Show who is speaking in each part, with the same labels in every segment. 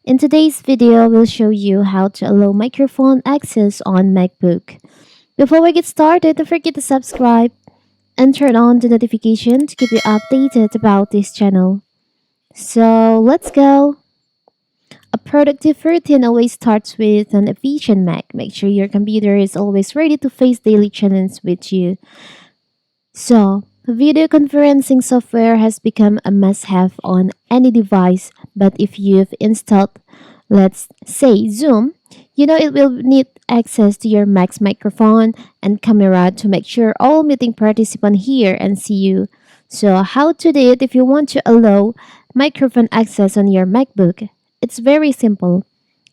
Speaker 1: In today's video, we'll show you how to allow microphone access on MacBook. Before we get started, don't forget to subscribe and turn on the notification to keep you updated about this channel. So let's go. A productive routine always starts with an efficient Mac. Make sure your computer is always ready to face daily challenges with you. So, video conferencing software has become a must have on any device, but if you've installed, let's say, Zoom, you know it will need access to your Mac's microphone and camera to make sure all meeting participants hear and see you. So, how to do it if you want to allow microphone access on your MacBook? It's very simple.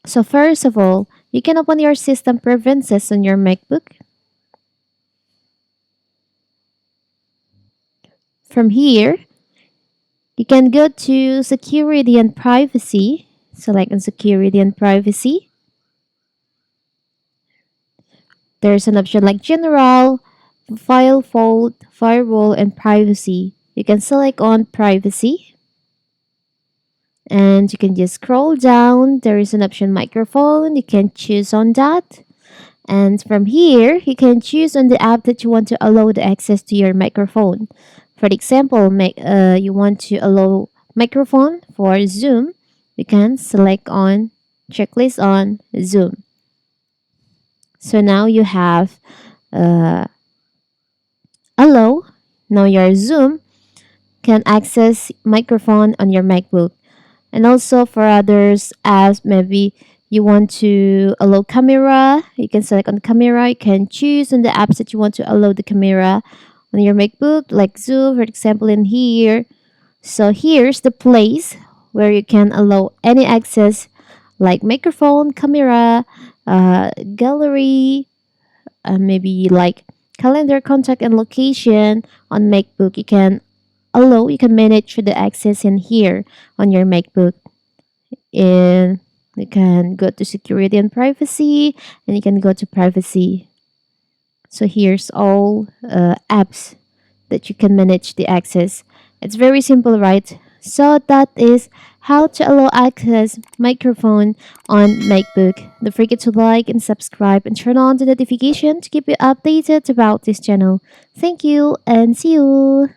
Speaker 1: So, first of all, you can open your system preferences on your MacBook. From here, you can go to security and privacy. Select on security and privacy. There's an option like general, file fold, firewall, and privacy. You can select on privacy. And you can just scroll down. There is an option microphone. You can choose on that. And from here, you can choose on the app that you want to allow the access to your microphone. For example, you want to allow microphone for Zoom. You can select on checklist on Zoom. So now you have allow. Now your Zoom can access microphone on your MacBook. And also for others, as maybe you want to allow camera, you can select on camera. You can choose on the apps that you want to allow the camera on your MacBook, like Zoom, for example, in here. So here's the place where you can allow any access like microphone, camera, gallery, maybe like calendar, contact, and location on MacBook. You can manage the access in here on your MacBook. And you can go to security and privacy, and you can go to privacy. So here's all apps that you can manage the access. It's very simple, right? So that is how to allow access microphone on MacBook. Don't forget to like and subscribe and turn on the notification to keep you updated about this channel. Thank you and see you.